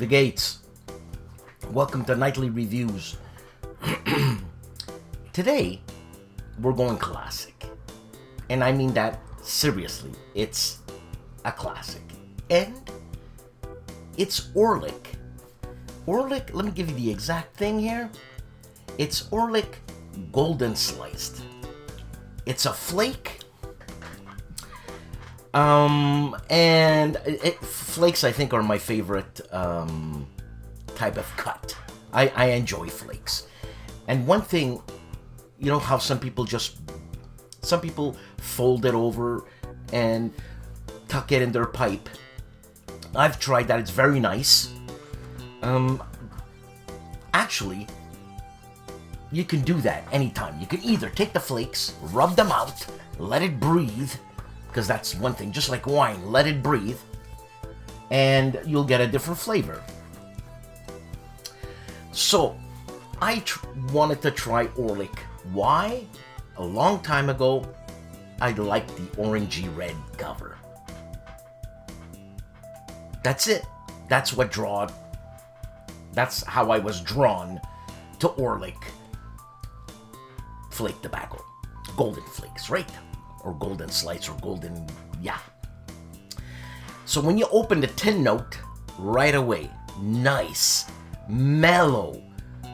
Gates. Welcome to Nightly Reviews. Today, we're going classic. And I mean that seriously. It's a classic. And it's Orlik. Orlik, let me give you the exact thing here. It's Orlik golden sliced. It's a flake. Flakes, I think, are my favorite type of cut. I enjoy flakes. And one thing, you know how some people fold it over and tuck it in their pipe. I've tried that. It's very nice. Actually, you can do that anytime. You can either take the flakes, rub them out, let it breathe, because that's one thing, just like wine, let it breathe, and you'll get a different flavor. So, I wanted to try Orlik. Why? A long time ago, I liked the orangey red cover. That's it. That's how I was drawn to Orlik flake tobacco. Golden flakes, right? Or golden slice, or golden, yeah. So when you open the tin note, right away, nice, mellow,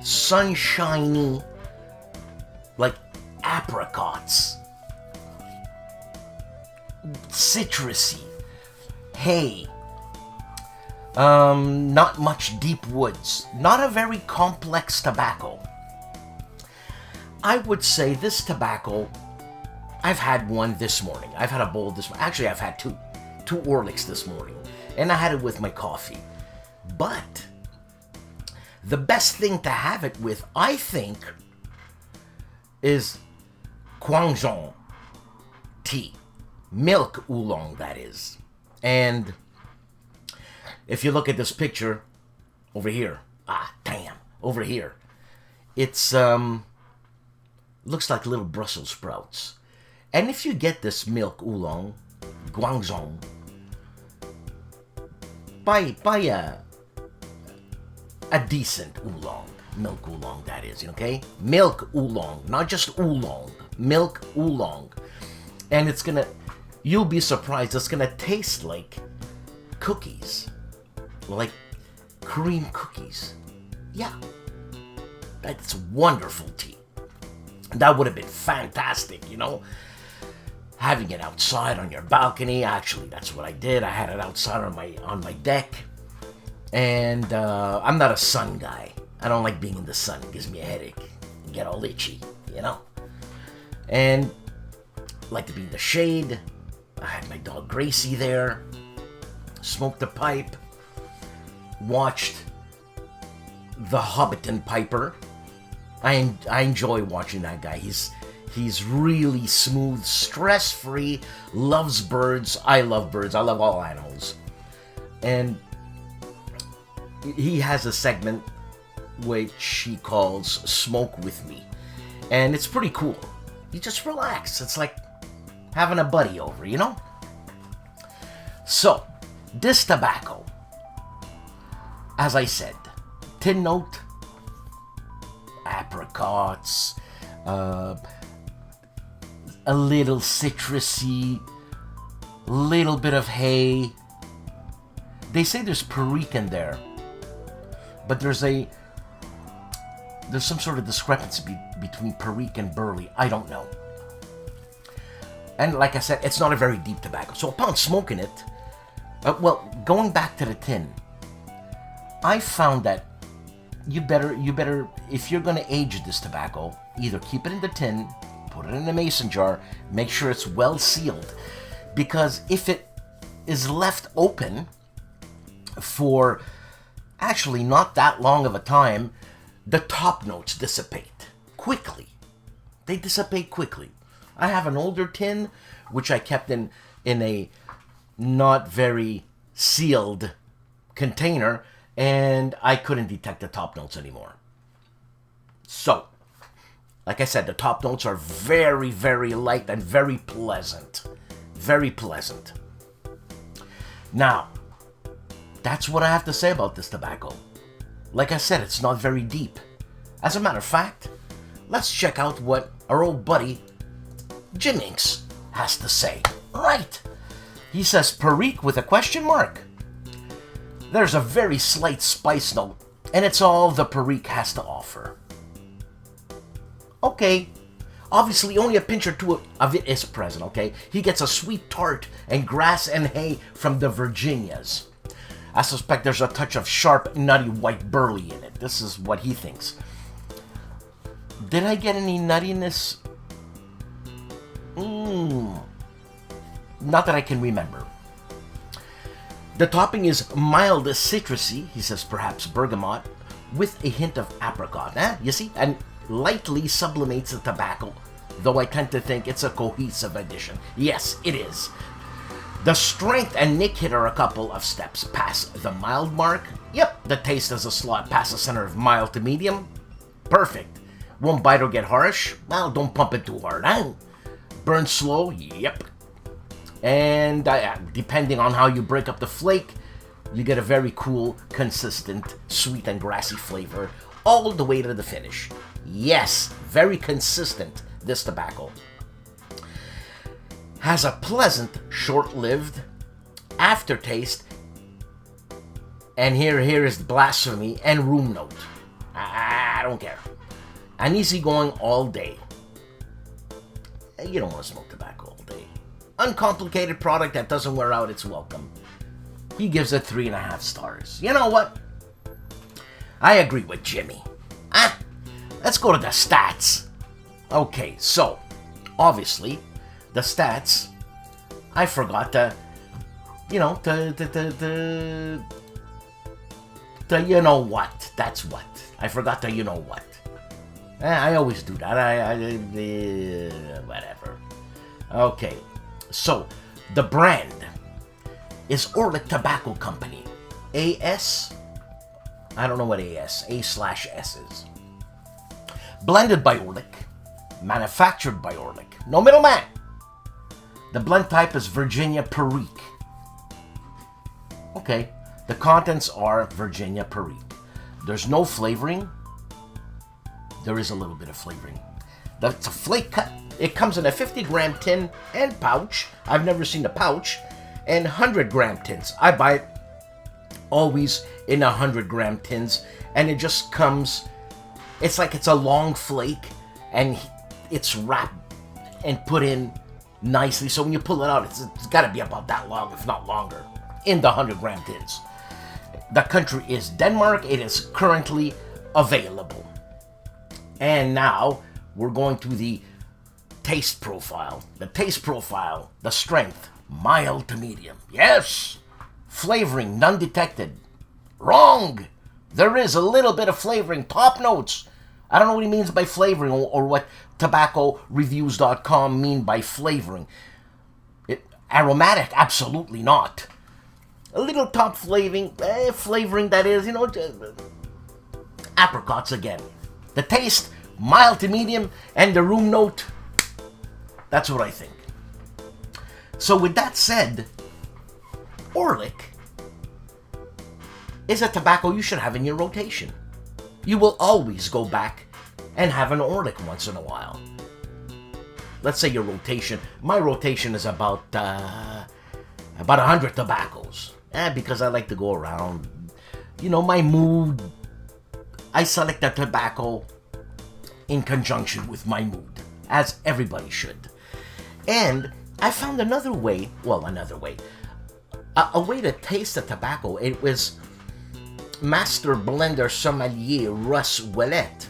sunshiny, like apricots, citrusy, hay, not much deep woods, not a very complex tobacco. I would say this tobacco, I've had one this morning. I've had a bowl this morning. Actually, I've had two Orliks this morning. And I had it with my coffee. But the best thing to have it with, I think, is Guangzhou tea. Milk oolong, that is. And if you look at this picture over here, over here, it's looks like little Brussels sprouts. And if you get this milk oolong, Guangzhou, buy a decent oolong, milk oolong, that is, okay? Milk oolong, not just oolong, milk oolong. And you'll be surprised, it's gonna taste like cookies, like cream cookies. Yeah, that's wonderful tea. That would have been fantastic, having it outside on your balcony. Actually, that's what I did. I had it outside on my deck. And I'm not a sun guy. I don't like being in the sun. It gives me a headache. I get all itchy, And I like to be in the shade. I had my dog Gracie there. Smoked a pipe. Watched The Hobbiton Piper. I enjoy watching that guy. He's really smooth, stress-free, loves birds. I love birds. I love all animals. And he has a segment which he calls Smoke With Me. And it's pretty cool. You just relax. It's like having a buddy over, So, this tobacco, as I said, tin note, apricots, a little citrusy, little bit of hay. They say there's perique in there, but there's some sort of discrepancy between perique and burley. I don't know. And like I said, it's not a very deep tobacco. So upon smoking it, going back to the tin, I found that you better, if you're going to age this tobacco, either keep it in the tin, put it in a mason jar, make sure it's well sealed. Because if it is left open for actually not that long of a time, the top notes dissipate quickly. They dissipate quickly. I have an older tin, which I kept in a not very sealed container, and I couldn't detect the top notes anymore. So, like I said, the top notes are very, very light and very pleasant. Very pleasant. Now, That's what I have to say about this tobacco. Like I said, it's not very deep. As a matter of fact, let's check out what our old buddy Jim Inks has to say. Right. He says Perique with a question mark. There's a very slight spice note, and it's all the Perique has to offer. Okay. Obviously, only a pinch or two of it is present, okay? He gets a sweet tart and grass and hay from the Virginias. I suspect there's a touch of sharp, nutty white burley in it. This is what he thinks. Did I get any nuttiness? Not that I can remember. The topping is mild citrusy, he says perhaps bergamot, with a hint of apricot. You see? And lightly sublimates the tobacco, though I tend to think it's a cohesive addition. Yes, it is. The strength and nick hit are a couple of steps past the mild mark. Yep, the taste is a slot past the center of mild to medium. Perfect. Won't bite or get harsh? Well, don't pump it too hard, huh? Burn slow? Yep. And depending on how you break up the flake, you get a very cool, consistent, sweet and grassy flavor all the way to the finish. Yes, very consistent, this tobacco. Has a pleasant, short-lived aftertaste, and here is the blasphemy and room note. I don't care. An easygoing all day. You don't want to smoke tobacco all day. Uncomplicated product that doesn't wear out its welcome. He gives it 3.5 stars. You know what? I agree with Jimmy. Let's go to the stats. Okay, so, obviously, the stats, I forgot to you know you know what. That's what. I forgot to you know what. I always do that. Whatever. Okay, so the brand is Orlik Tobacco Company. AS? I don't know what A/S is. Blended by Orlik. Manufactured by Orlik. No middleman. The blend type is Virginia Perique. Okay, the contents are Virginia Perique. There's no flavoring. There is a little bit of flavoring. That's a flake cut. It comes in a 50-gram tin and pouch. I've never seen a pouch. And 100-gram tins. I buy it always in 100-gram tins. And it just comes... It's like it's a long flake. And it's wrapped and put in nicely. So when you pull it out, it's got to be about that long, if not longer. In the 100-gram tins. The country is Denmark. It is currently available. And now we're going to the taste profile. The taste profile, the strength, mild to medium. Yes! Flavoring, none detected. Wrong! There is a little bit of flavoring, top notes. I don't know what he means by flavoring or what tobaccoreviews.com mean by flavoring. Aromatic, absolutely not. A little top flavoring that is, apricots again. The taste, mild to medium, and the room note, that's what I think. So with that said, Orlik is a tobacco you should have in your rotation. You will always go back and have an Orlik once in a while. Let's say your rotation, my rotation is about 100 tobaccos. Because I like to go around, my mood. I select a tobacco in conjunction with my mood, as everybody should. And I found another way, a way to taste the tobacco. It was Master Blender Sommelier Russ Ouellet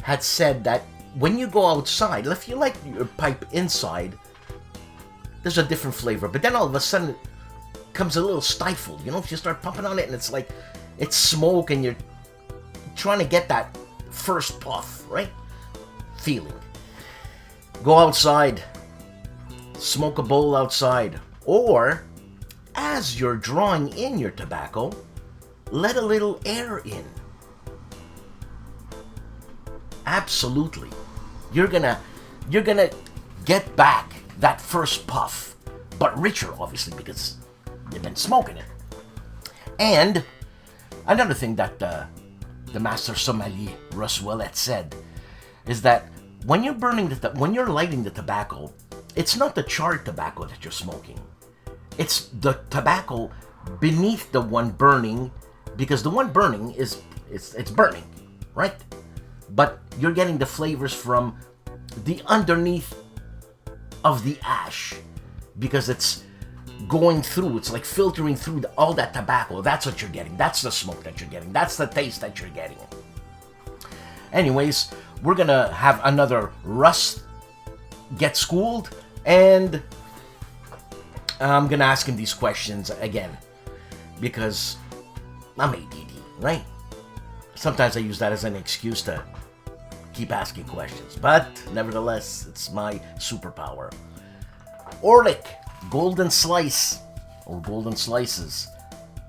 had said that when you go outside, if you like your pipe inside, there's a different flavor. But then all of a sudden, it comes a little stifled. If you start pumping on it and it's like, it's smoke and you're trying to get that first puff, right? Feeling. Go outside. Smoke a bowl outside. Or, as you're drawing in your tobacco, let a little air in. Absolutely. You're gonna get back that first puff, but richer, obviously, because you've been smoking it. And another thing that the master sommelier Russ Willett said is that when you're when you're lighting the tobacco, it's not the charred tobacco that you're smoking. It's the tobacco beneath the one burning, because the one burning it's burning, right? But you're getting the flavors from the underneath of the ash, because it's going through, it's like filtering through all that tobacco. That's what you're getting. That's the smoke that you're getting. That's the taste that you're getting. Anyways, we're gonna have another Russ Get Schooled, and I'm gonna ask him these questions again, because I'm ADD, right? Sometimes I use that as an excuse to keep asking questions, but nevertheless, it's my superpower. Orlik Golden Slice, or Golden Slices,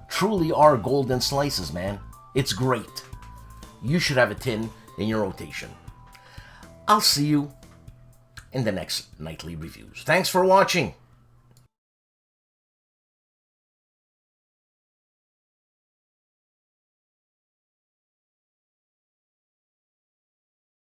truly are golden slices, man. It's great. You should have a tin in your rotation. I'll see you in the next nightly reviews. Thanks for watching.